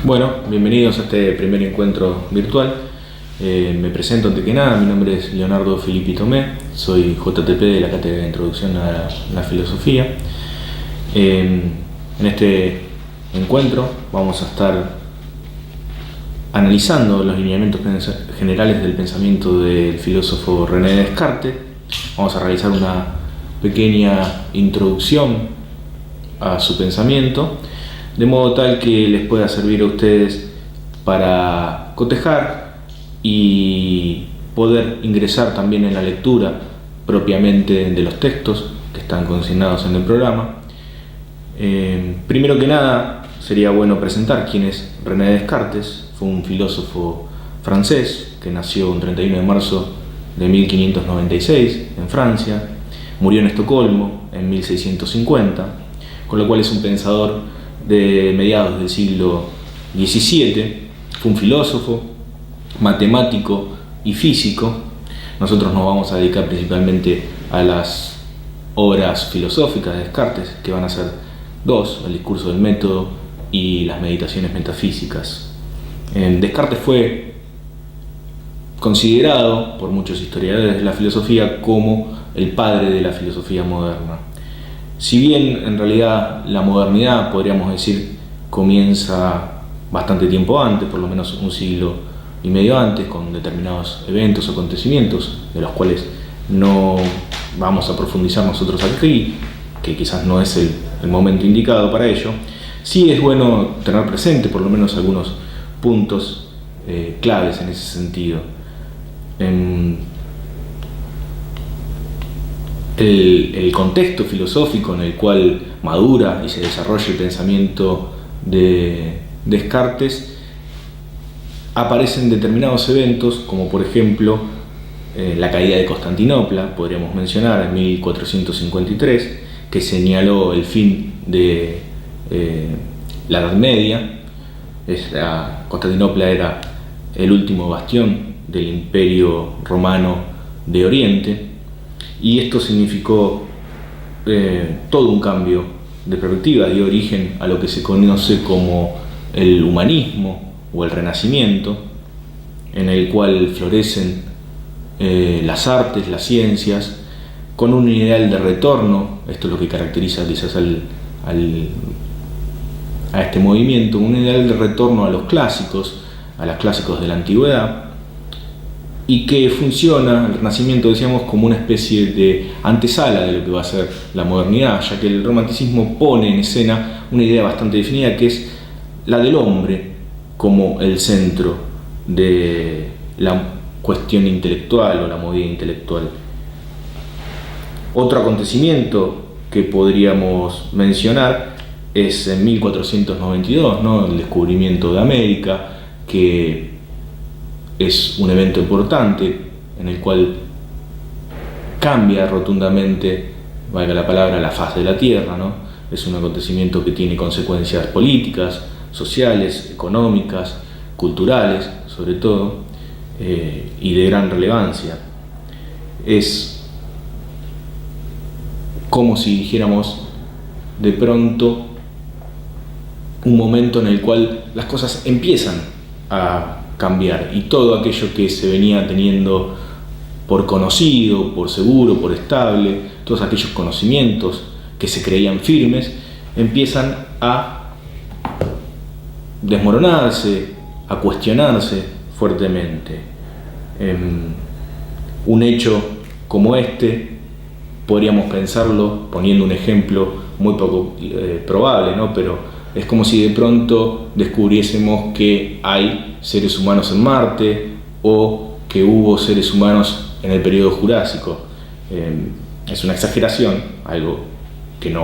Bueno, bienvenidos a este primer encuentro virtual. Me presento ante que nada, mi nombre es Leonardo Filippi Tomé, soy JTP de la Cátedra de Introducción a la Filosofía. En este encuentro vamos a estar analizando los lineamientos generales del pensamiento del filósofo René Descartes. Vamos a realizar una pequeña introducción a su pensamiento, de modo tal que les pueda servir a ustedes para cotejar y poder ingresar también en la lectura propiamente de los textos que están consignados en el programa. Primero que nada, sería bueno presentar quién es René Descartes. Fue un filósofo francés que nació un 31 de marzo de 1596 en Francia, murió en Estocolmo en 1650, con lo cual es un pensador de mediados del siglo XVII. Fue un filósofo, matemático y físico. Nosotros nos vamos a dedicar principalmente a las obras filosóficas de Descartes, que van a ser dos: el discurso del método y las meditaciones metafísicas. Descartes fue considerado por muchos historiadores de la filosofía como el padre de la filosofía moderna. Si bien en realidad la modernidad, podríamos decir, comienza bastante tiempo antes, por lo menos un siglo y medio antes, con determinados eventos o acontecimientos de los cuales no vamos a profundizar nosotros aquí, que quizás no es el momento indicado para ello, sí es bueno tener presente por lo menos algunos puntos claves en ese sentido. El contexto filosófico en el cual madura y se desarrolla el pensamiento de Descartes, aparecen determinados eventos, como por ejemplo la caída de Constantinopla, podríamos mencionar en 1453, que señaló el fin de la Edad Media. Constantinopla era el último bastión del Imperio Romano de Oriente, y esto significó todo un cambio de perspectiva, dio origen a lo que se conoce como el humanismo o el Renacimiento, en el cual florecen las artes, las ciencias, con un ideal de retorno. Esto es lo que caracteriza quizás a este movimiento, un ideal de retorno a los clásicos de la antigüedad, y que funciona, el Renacimiento, decíamos, como una especie de antesala de lo que va a ser la modernidad, ya que el romanticismo pone en escena una idea bastante definida, que es la del hombre como el centro de la cuestión intelectual o la movida intelectual. Otro acontecimiento que podríamos mencionar es en 1492, ¿no? El descubrimiento de América, que es un evento importante en el cual cambia rotundamente, valga la palabra, la faz de la Tierra, ¿no? Es un acontecimiento que tiene consecuencias políticas, sociales, económicas, culturales, sobre todo, y de gran relevancia. Es como si dijéramos de pronto un momento en el cual las cosas empiezan a cambiar, y todo aquello que se venía teniendo por conocido, por seguro, por estable, todos aquellos conocimientos que se creían firmes, empiezan a desmoronarse, a cuestionarse fuertemente. Un hecho como este podríamos pensarlo poniendo un ejemplo muy poco probable, ¿no? Pero es como si de pronto descubriésemos que hay seres humanos en Marte, o que hubo seres humanos en el periodo Jurásico. Es una exageración, algo que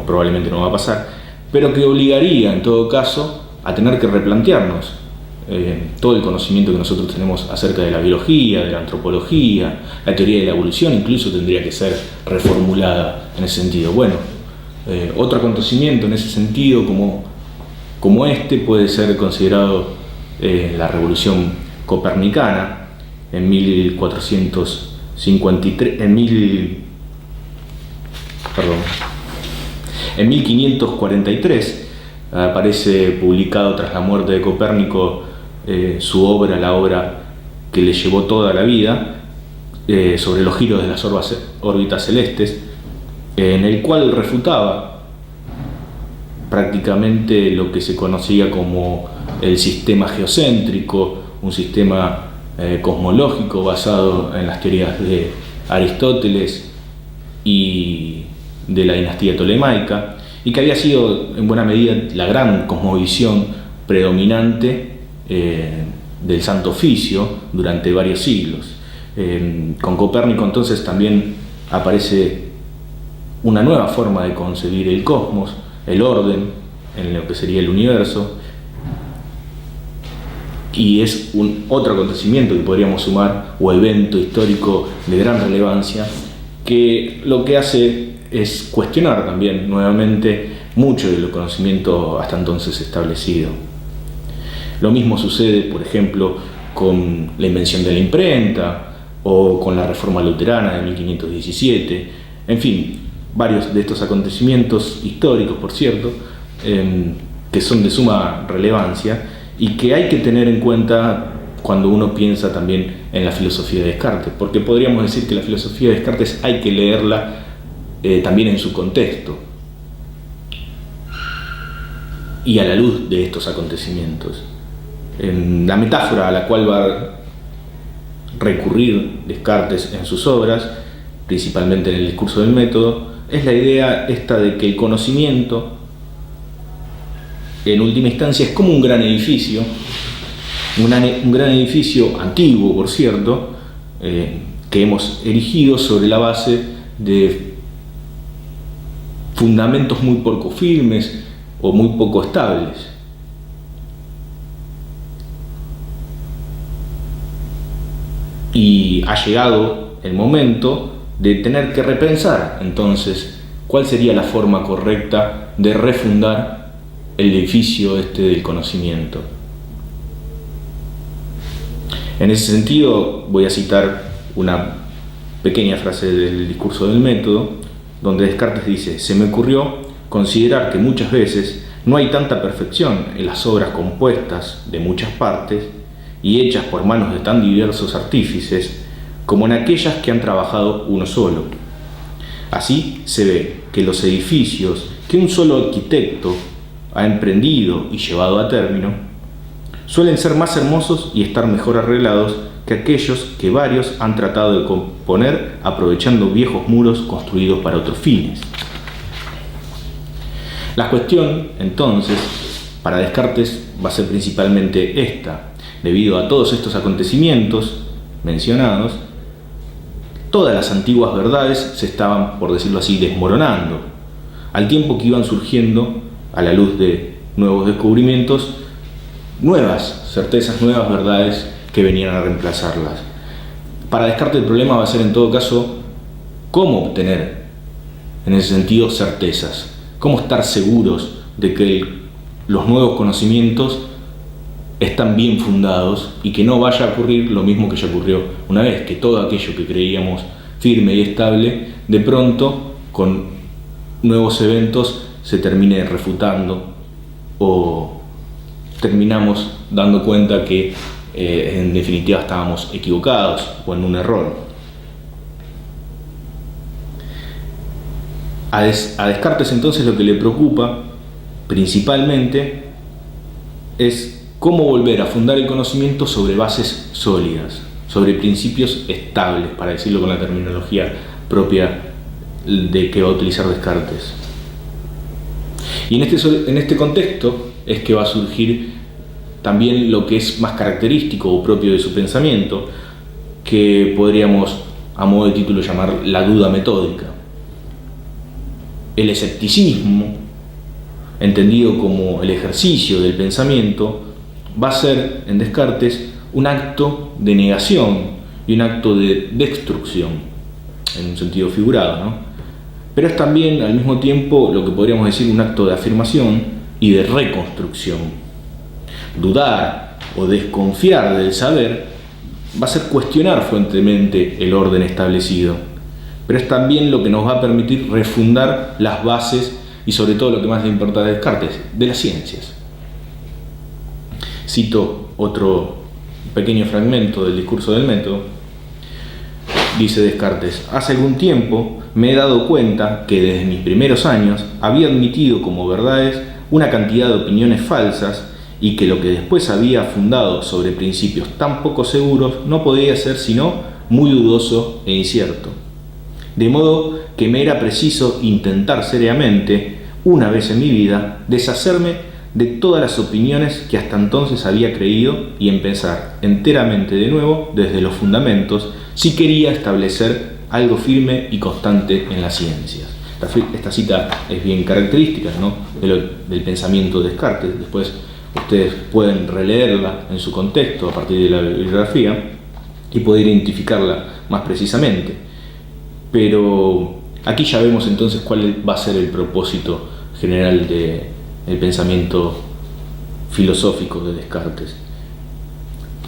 probablemente no va a pasar, pero que obligaría en todo caso a tener que replantearnos todo el conocimiento que nosotros tenemos acerca de la biología, de la antropología, la teoría de la evolución incluso tendría que ser reformulada en ese sentido. Bueno, otro acontecimiento en ese sentido como este puede ser considerado la revolución copernicana en 1543, aparece publicado tras la muerte de Copérnico su obra, la obra que le llevó toda la vida, sobre los giros de las órbitas celestes, en el cual refutaba prácticamente lo que se conocía como el sistema geocéntrico, un sistema cosmológico basado en las teorías de Aristóteles y de la dinastía tolemaica, y que había sido en buena medida la gran cosmovisión predominante del Santo Oficio durante varios siglos. Con Copérnico entonces también aparece una nueva forma de concebir el cosmos, el orden en lo que sería el universo, y es otro acontecimiento que podríamos sumar, o evento histórico de gran relevancia, que lo que hace es cuestionar también nuevamente mucho del conocimiento hasta entonces establecido. Lo mismo sucede, por ejemplo, con la invención de la imprenta o con la Reforma Luterana de 1517. En fin, varios de estos acontecimientos históricos, por cierto, que son de suma relevancia y que hay que tener en cuenta cuando uno piensa también en la filosofía de Descartes, porque podríamos decir que la filosofía de Descartes hay que leerla también en su contexto y a la luz de estos acontecimientos. La metáfora a la cual va a recurrir Descartes en sus obras, principalmente en el discurso del método, es la idea esta de que el conocimiento, en última instancia, es como un gran edificio, un gran edificio antiguo, por cierto, que hemos erigido sobre la base de fundamentos muy poco firmes o muy poco estables. Y ha llegado el momento de tener que repensar entonces cuál sería la forma correcta de refundar el edificio del conocimiento. En ese sentido voy a citar una pequeña frase del discurso del método, donde Descartes dice: se me ocurrió considerar que muchas veces no hay tanta perfección en las obras compuestas de muchas partes y hechas por manos de tan diversos artífices como en aquellas que han trabajado uno solo. Así se ve que los edificios que un solo arquitecto ha emprendido y llevado a término suelen ser más hermosos y estar mejor arreglados que aquellos que varios han tratado de componer aprovechando viejos muros construidos para otros fines. La cuestión, entonces, para Descartes va a ser principalmente esta. Debido a todos estos acontecimientos mencionados, todas las antiguas verdades se estaban, por decirlo así, desmoronando, al tiempo que iban surgiendo, a la luz de nuevos descubrimientos, nuevas certezas, nuevas verdades que venían a reemplazarlas. Para Descartes el problema va a ser en todo caso cómo obtener, en ese sentido, certezas, cómo estar seguros de que los nuevos conocimientos están bien fundados y que no vaya a ocurrir lo mismo que ya ocurrió una vez, que todo aquello que creíamos firme y estable, de pronto, con nuevos eventos, se termine refutando o terminamos dando cuenta que en definitiva estábamos equivocados o en un error. A Descartes entonces lo que le preocupa principalmente es cómo volver a fundar el conocimiento sobre bases sólidas, sobre principios estables, para decirlo con la terminología propia de que va a utilizar Descartes. Y en este contexto es que va a surgir también lo que es más característico o propio de su pensamiento, que podríamos a modo de título llamar la duda metódica. El escepticismo, entendido como el ejercicio del pensamiento, va a ser en Descartes un acto de negación y un acto de destrucción, en un sentido figurado, ¿no? Pero es también al mismo tiempo lo que podríamos decir un acto de afirmación y de reconstrucción. Dudar o desconfiar del saber va a ser cuestionar fuertemente el orden establecido, pero es también lo que nos va a permitir refundar las bases y sobre todo lo que más le importa a Descartes, de las ciencias. Cito otro pequeño fragmento del discurso del método. Dice Descartes: hace algún tiempo me he dado cuenta que desde mis primeros años había admitido como verdades una cantidad de opiniones falsas y que lo que después había fundado sobre principios tan poco seguros no podía ser sino muy dudoso e incierto. De modo que me era preciso intentar seriamente, una vez en mi vida, deshacerme de todas las opiniones que hasta entonces había creído y empezar enteramente de nuevo desde los fundamentos si quería establecer algo firme y constante en las ciencias. Esta cita es bien característica, ¿no?, del pensamiento de Descartes. Después ustedes pueden releerla en su contexto a partir de la bibliografía y poder identificarla más precisamente. Pero aquí ya vemos entonces cuál va a ser el propósito general del pensamiento filosófico de Descartes.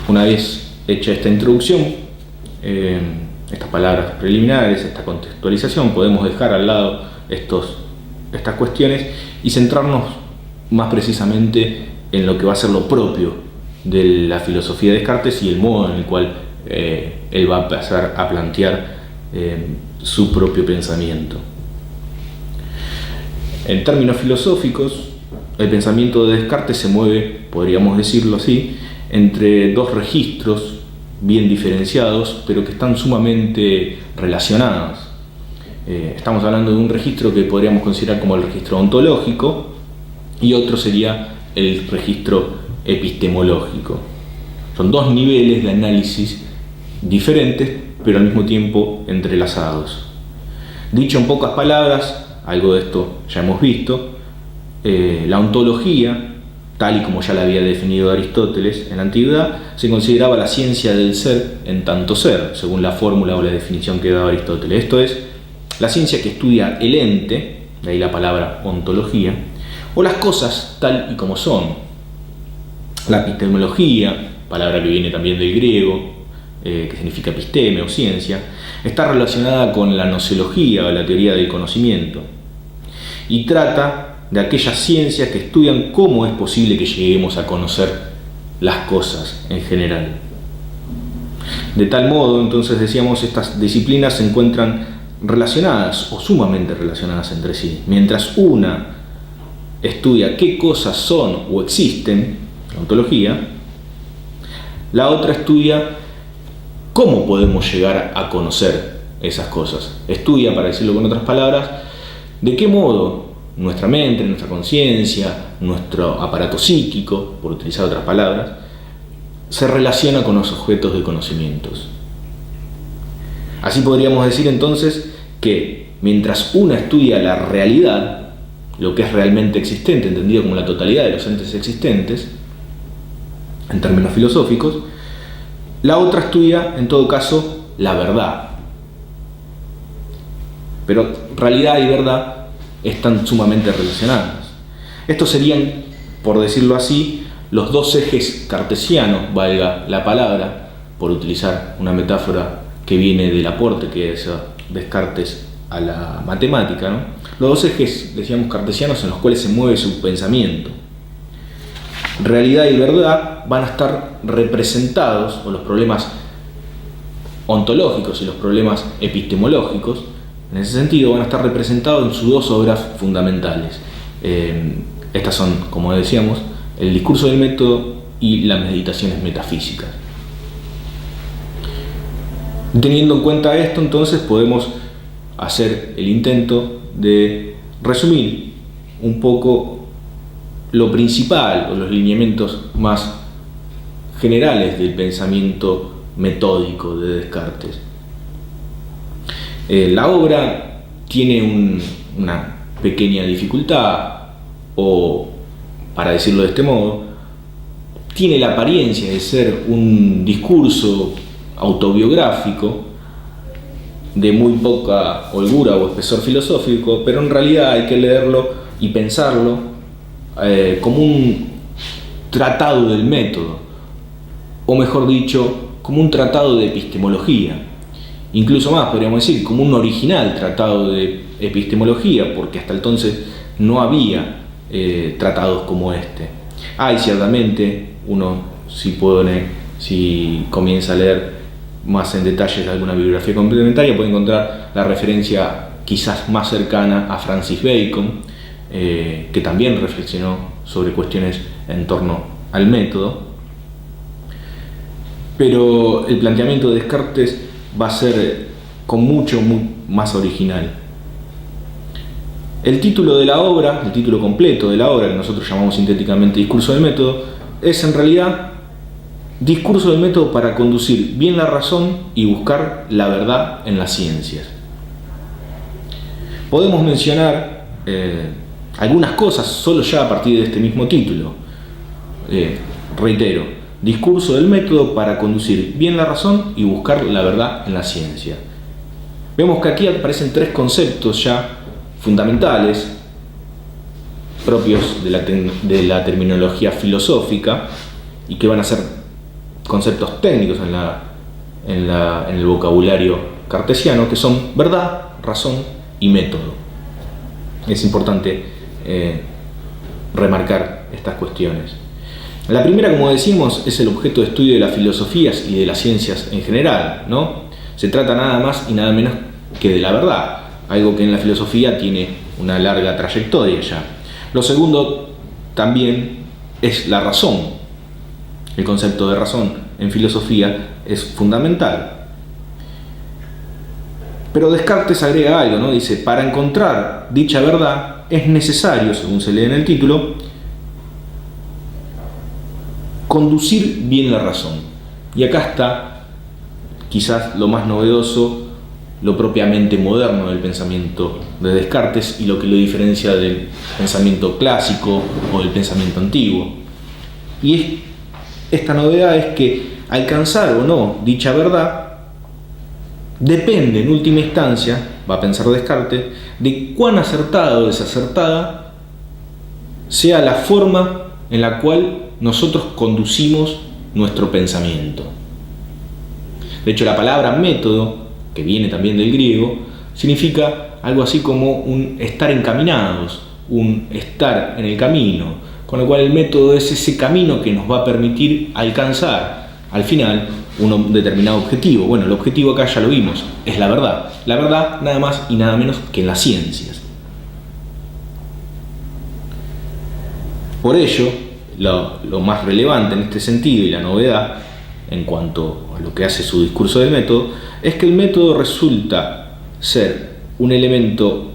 Una vez hecha esta introducción, estas palabras preliminares, esta contextualización, podemos dejar al lado estas cuestiones y centrarnos más precisamente en lo que va a ser lo propio de la filosofía de Descartes y el modo en el cual él va a empezar a plantear su propio pensamiento. En términos filosóficos, el pensamiento de Descartes se mueve, podríamos decirlo así, entre dos registros bien diferenciados, pero que están sumamente relacionados. Estamos hablando de un registro que podríamos considerar como el registro ontológico y otro sería el registro epistemológico. Son dos niveles de análisis diferentes, pero al mismo tiempo entrelazados. Dicho en pocas palabras, algo de esto ya hemos visto, la ontología, tal y como ya la había definido Aristóteles en la antigüedad, se consideraba la ciencia del ser en tanto ser, según la fórmula o la definición que daba Aristóteles. Esto es, la ciencia que estudia el ente, de ahí la palabra ontología, o las cosas tal y como son. La epistemología, palabra que viene también del griego, que significa episteme o ciencia, está relacionada con la gnoseología o la teoría del conocimiento y trata de aquellas ciencias que estudian cómo es posible que lleguemos a conocer las cosas en general. De tal modo, entonces decíamos, estas disciplinas se encuentran relacionadas o sumamente relacionadas entre sí. Mientras una estudia qué cosas son o existen, la ontología, la otra estudia cómo podemos llegar a conocer esas cosas. Estudia, para decirlo con otras palabras, de qué modo nuestra mente, nuestra conciencia, nuestro aparato psíquico, por utilizar otras palabras, se relaciona con los objetos de conocimientos. Así podríamos decir entonces que mientras una estudia la realidad, lo que es realmente existente, entendido como la totalidad de los entes existentes, en términos filosóficos, la otra estudia, en todo caso, la verdad. Pero realidad y verdad están sumamente relacionadas. Estos serían, por decirlo así, los dos ejes cartesianos, valga la palabra, por utilizar una metáfora que viene del aporte que es Descartes a la matemática, ¿no? Los dos ejes, decíamos, cartesianos en los cuales se mueve su pensamiento. Realidad y verdad van a estar representados, o los problemas ontológicos y los problemas epistemológicos, en ese sentido, van a estar representados en sus dos obras fundamentales. Estas son, como decíamos, el discurso del método y las meditaciones metafísicas. Teniendo en cuenta esto, entonces, podemos hacer el intento de resumir un poco lo principal o los lineamientos más generales del pensamiento metódico de Descartes. La obra tiene una pequeña dificultad, o, para decirlo de este modo, tiene la apariencia de ser un discurso autobiográfico de muy poca holgura o espesor filosófico, pero en realidad hay que leerlo y pensarlo como un tratado del método, o mejor dicho, como un tratado de epistemología. Incluso más, podríamos decir, como un original tratado de epistemología, porque hasta entonces no había tratados como este. Hay ciertamente, uno si comienza a leer más en detalles alguna bibliografía complementaria, puede encontrar la referencia quizás más cercana a Francis Bacon, que también reflexionó sobre cuestiones en torno al método. Pero el planteamiento de Descartes va a ser mucho más original. El título de la obra, el título completo de la obra, que nosotros llamamos sintéticamente Discurso del Método, es en realidad Discurso del Método para conducir bien la razón y buscar la verdad en las ciencias. Podemos mencionar algunas cosas solo ya a partir de este mismo título. Reitero, Discurso del Método para conducir bien la razón y buscar la verdad en la ciencia. Vemos que aquí aparecen tres conceptos ya fundamentales, propios de la terminología filosófica, y que van a ser conceptos técnicos en el vocabulario cartesiano, que son verdad, razón y método. Es importante remarcar estas cuestiones. La primera, como decimos, es el objeto de estudio de las filosofías y de las ciencias en general, ¿no? Se trata nada más y nada menos que de la verdad, algo que en la filosofía tiene una larga trayectoria ya. Lo segundo también es la razón. El concepto de razón en filosofía es fundamental. Pero Descartes agrega algo, ¿no? Dice, para encontrar dicha verdad es necesario, según se lee en el título, conducir bien la razón. Y acá está quizás lo más novedoso, lo propiamente moderno del pensamiento de Descartes y lo que lo diferencia del pensamiento clásico o del pensamiento antiguo. Y esta novedad es que alcanzar o no dicha verdad depende en última instancia, va a pensar Descartes, de cuán acertada o desacertada sea la forma en la cual nosotros conducimos nuestro pensamiento. De hecho, la palabra método, que viene también del griego, significa algo así como un estar encaminados, un estar en el camino, con lo cual el método es ese camino que nos va a permitir alcanzar al final un determinado objetivo. Bueno, el objetivo acá ya lo vimos, es la verdad. La verdad nada más y nada menos que en las ciencias. Por ello, lo más relevante en este sentido y la novedad en cuanto a lo que hace su discurso del método es que el método resulta ser un elemento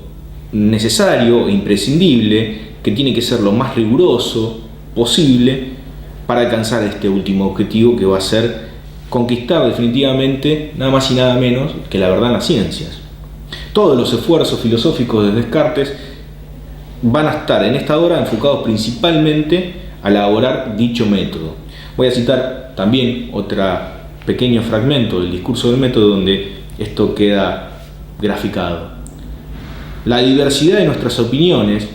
necesario e imprescindible que tiene que ser lo más riguroso posible para alcanzar este último objetivo, que va a ser conquistar definitivamente nada más y nada menos que la verdad en las ciencias. Todos los esfuerzos filosóficos de Descartes van a estar en esta obra enfocados principalmente a elaborar dicho método. Voy a citar también otro pequeño fragmento del discurso del método donde esto queda graficado. La diversidad de nuestras opiniones,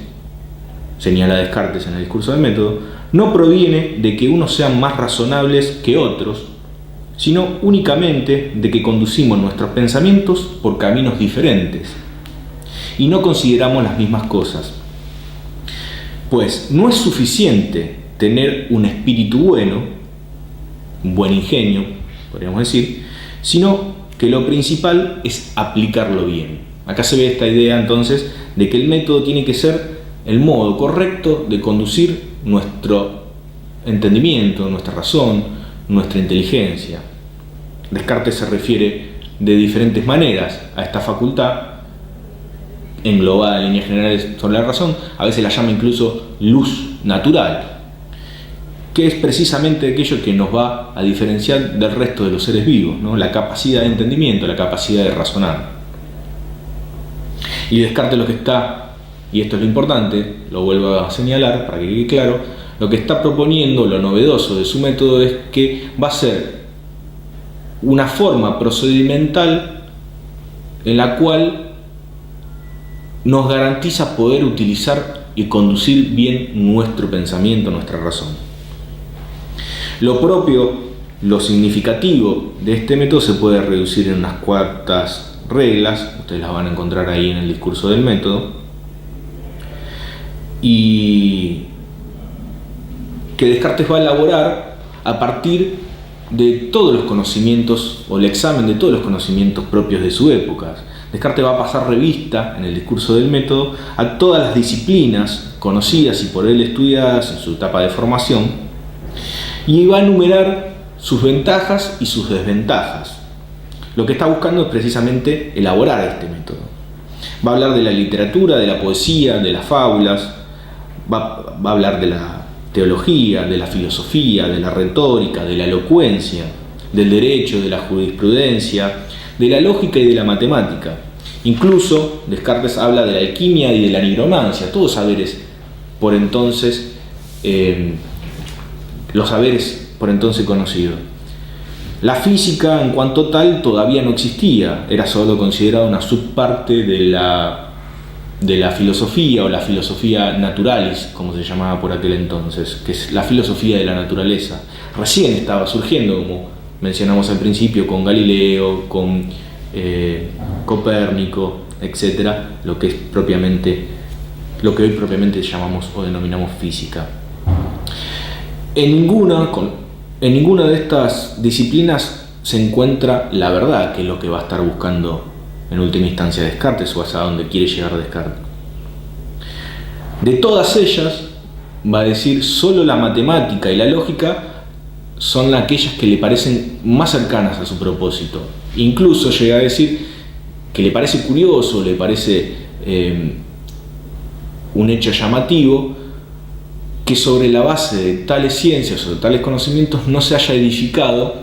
señala Descartes en el discurso del método, no proviene de que unos sean más razonables que otros, sino únicamente de que conducimos nuestros pensamientos por caminos diferentes y no consideramos las mismas cosas. Pues no es suficiente tener un espíritu bueno, un buen ingenio, podríamos decir, sino que lo principal es aplicarlo bien. Acá se ve esta idea entonces de que el método tiene que ser el modo correcto de conducir nuestro entendimiento, nuestra razón, nuestra inteligencia. Descartes se refiere de diferentes maneras a esta facultad, englobada en líneas generales sobre la razón, a veces la llama incluso luz natural, que es precisamente aquello que nos va a diferenciar del resto de los seres vivos, ¿no? La capacidad de entendimiento, la capacidad de razonar. Y Descartes lo que está, y esto es lo importante, lo vuelvo a señalar para que quede claro, lo que está proponiendo, lo novedoso de su método es que va a ser una forma procedimental en la cual nos garantiza poder utilizar y conducir bien nuestro pensamiento, nuestra razón. Lo propio, lo significativo de este método se puede reducir en unas cuantas reglas, ustedes las van a encontrar ahí en el discurso del método, y que Descartes va a elaborar a partir de todos los conocimientos, o el examen de todos los conocimientos propios de su época. Descartes va a pasar revista en el discurso del método a todas las disciplinas conocidas y por él estudiadas en su etapa de formación, y va a enumerar sus ventajas y sus desventajas. Lo que está buscando es precisamente elaborar este método. Va a hablar de la literatura, de la poesía, de las fábulas, va a hablar de la teología, de la filosofía, de la retórica, de la elocuencia, del derecho, de la jurisprudencia, de la lógica y de la matemática. Incluso Descartes habla de la alquimia y de la nigromancia, todos saberes por entonces, los saberes por entonces conocidos. La física en cuanto tal todavía no existía, era solo considerada una subparte de la filosofía, o la filosofía naturalis, como se llamaba por aquel entonces, que es la filosofía de la naturaleza. Recién estaba surgiendo, como mencionamos al principio, con Galileo, con Copérnico, etc., lo que hoy propiamente llamamos o denominamos física. En ninguna de estas disciplinas se encuentra la verdad, que es lo que va a estar buscando en última instancia Descartes, o hacia donde quiere llegar Descartes. De todas ellas, va a decir, solo la matemática y la lógica son aquellas que le parecen más cercanas a su propósito. Incluso llega a decir que le parece curioso, le parece un hecho llamativo, que sobre la base de tales ciencias o de tales conocimientos no se haya edificado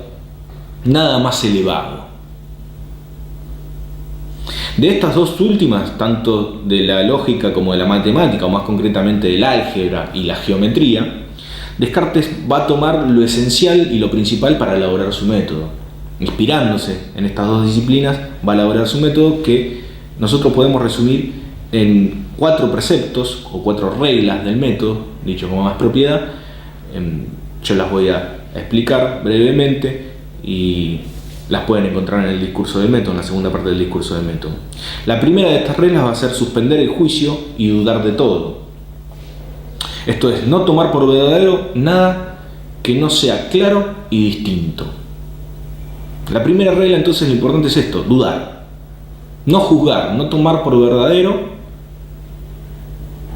nada más elevado. De estas dos últimas, tanto de la lógica como de la matemática, o más concretamente del álgebra y la geometría, Descartes va a tomar lo esencial y lo principal para elaborar su método. Inspirándose en estas dos disciplinas, va a elaborar su método, que nosotros podemos resumir en 4 preceptos o 4 reglas del método, dicho con más propiedad. Yo las voy a explicar brevemente y las pueden encontrar en el discurso del método, en la segunda parte del discurso del método. La primera de estas reglas va a ser suspender el juicio y dudar de todo. Esto es, no tomar por verdadero nada que no sea claro y distinto. La primera regla, entonces, lo importante es esto: dudar. No juzgar, no tomar por verdadero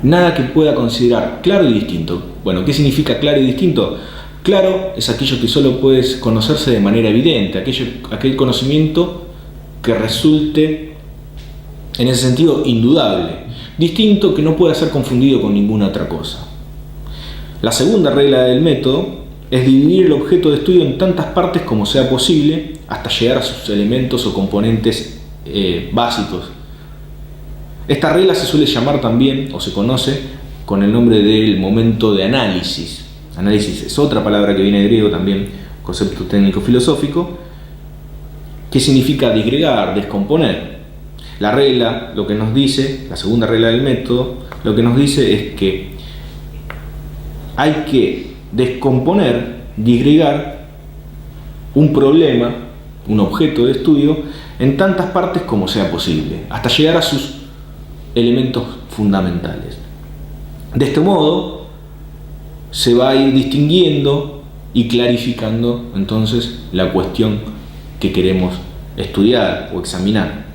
nada que pueda considerar claro y distinto. Bueno, ¿qué significa claro y distinto? Claro es aquello que solo puede conocerse de manera evidente, aquel conocimiento que resulte, en ese sentido, indudable. Distinto, que no pueda ser confundido con ninguna otra cosa. La segunda regla del método es dividir el objeto de estudio en tantas partes como sea posible, hasta llegar a sus elementos o componentes básicos. Esta regla se suele llamar también, o se conoce con el nombre del momento de análisis. Análisis es otra palabra que viene de griego también, concepto técnico filosófico, que significa disgregar, descomponer. La regla, lo que nos dice, la segunda regla del método, lo que nos dice es que hay que descomponer, disgregar un problema, un objeto de estudio, en tantas partes como sea posible, hasta llegar a sus elementos fundamentales. De este modo se va a ir distinguiendo y clarificando entonces la cuestión que queremos estudiar o examinar.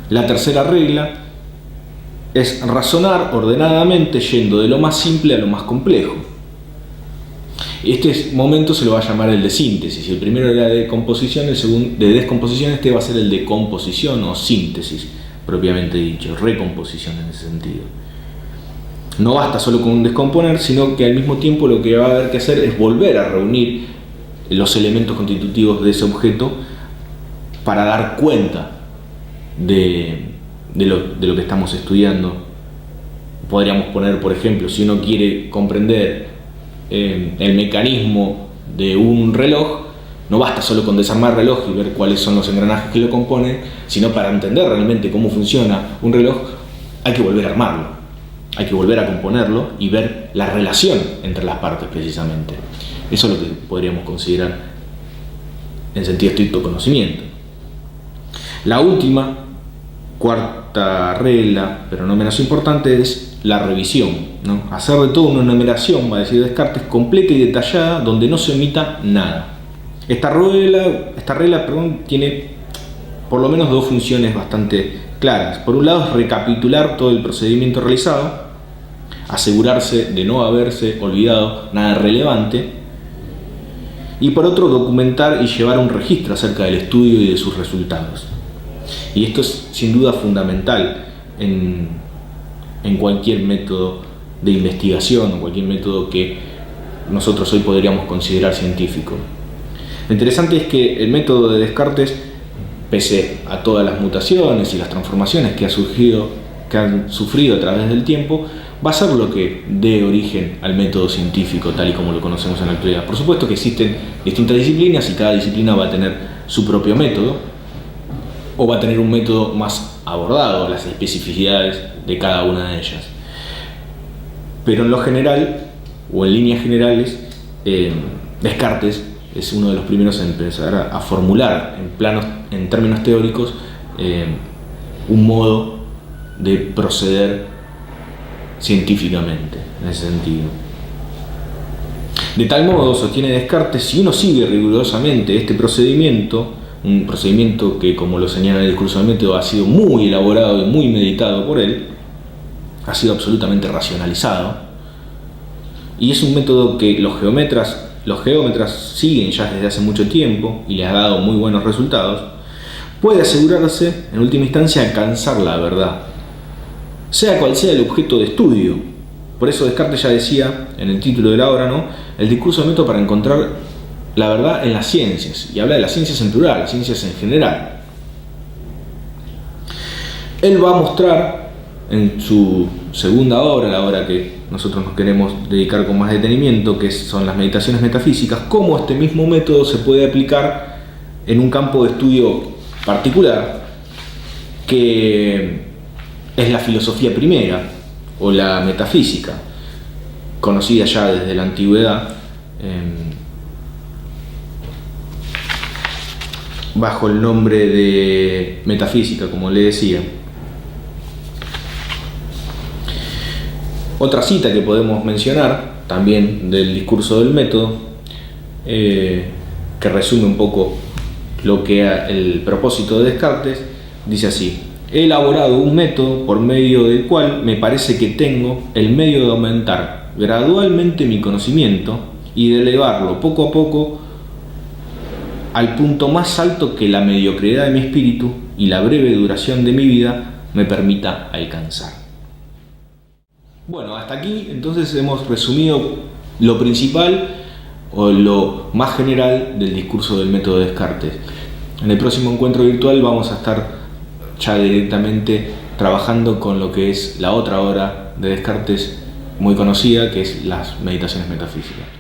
La tercera regla es razonar ordenadamente, yendo de lo más simple a lo más complejo. Este momento se lo va a llamar el de síntesis. El primero era de composición, el segundo de descomposición, este va a ser el de composición o síntesis, propiamente dicho, recomposición en ese sentido. No basta solo con descomponer, sino que al mismo tiempo lo que va a haber que hacer es volver a reunir los elementos constitutivos de ese objeto para dar cuenta de lo que estamos estudiando. Podríamos poner, por ejemplo, si uno quiere comprender el mecanismo de un reloj, no basta solo con desarmar el reloj y ver cuáles son los engranajes que lo componen, sino para entender realmente cómo funciona un reloj hay que volver a armarlo, hay que volver a componerlo y ver la relación entre las partes precisamente. Eso es lo que podríamos considerar en sentido estricto conocimiento. La última, cuarta regla, pero no menos importante, es la revisión, ¿no? Hacer de todo una enumeración, va a decir Descartes, completa y detallada, donde no se omita nada. Esta regla, tiene por lo menos dos funciones bastante claras. Por un lado es recapitular todo el procedimiento realizado, asegurarse de no haberse olvidado nada relevante, y por otro documentar y llevar un registro acerca del estudio y de sus resultados. Y esto es sin duda fundamental en cualquier método de investigación o cualquier método que nosotros hoy podríamos considerar científico. Lo interesante es que el método de Descartes, pese a todas las mutaciones y las transformaciones que han sufrido a través del tiempo, va a ser lo que dé origen al método científico tal y como lo conocemos en la actualidad. Por supuesto que existen distintas disciplinas y cada disciplina va a tener su propio método, o va a tener un método más abordado a las especificidades de cada una de ellas. Pero en lo general, o en líneas generales, Descartes es uno de los primeros en empezar a formular en términos teóricos un modo de proceder científicamente, en ese sentido. De tal modo, sostiene Descartes, si uno sigue rigurosamente este procedimiento, un procedimiento que, como lo señala el discurso del método, ha sido muy elaborado y muy meditado por él, ha sido absolutamente racionalizado, y es un método que los geómetras siguen ya desde hace mucho tiempo y les ha dado muy buenos resultados, puede asegurarse, en última instancia, alcanzar la verdad, sea cual sea el objeto de estudio. Por eso Descartes ya decía en el título de la obra, ¿no?, el discurso del método para encontrar la verdad en las ciencias, y habla de las ciencias en plural, las ciencias en general. Él va a mostrar en su segunda obra, la obra que nosotros nos queremos dedicar con más detenimiento, que son las meditaciones metafísicas, cómo este mismo método se puede aplicar en un campo de estudio particular, que es la filosofía primera, o la metafísica, conocida ya desde la antigüedad, bajo el nombre de metafísica, como le decía. Otra cita que podemos mencionar, también del discurso del método, que resume un poco lo que era el propósito de Descartes, dice así: he elaborado un método por medio del cual me parece que tengo el medio de aumentar gradualmente mi conocimiento y de elevarlo poco a poco al punto más alto que la mediocridad de mi espíritu y la breve duración de mi vida me permita alcanzar. Bueno, hasta aquí entonces hemos resumido lo principal o lo más general del discurso del método de Descartes. En el próximo encuentro virtual vamos a estar ya directamente trabajando con lo que es la otra obra de Descartes muy conocida, que es las Meditaciones Metafísicas.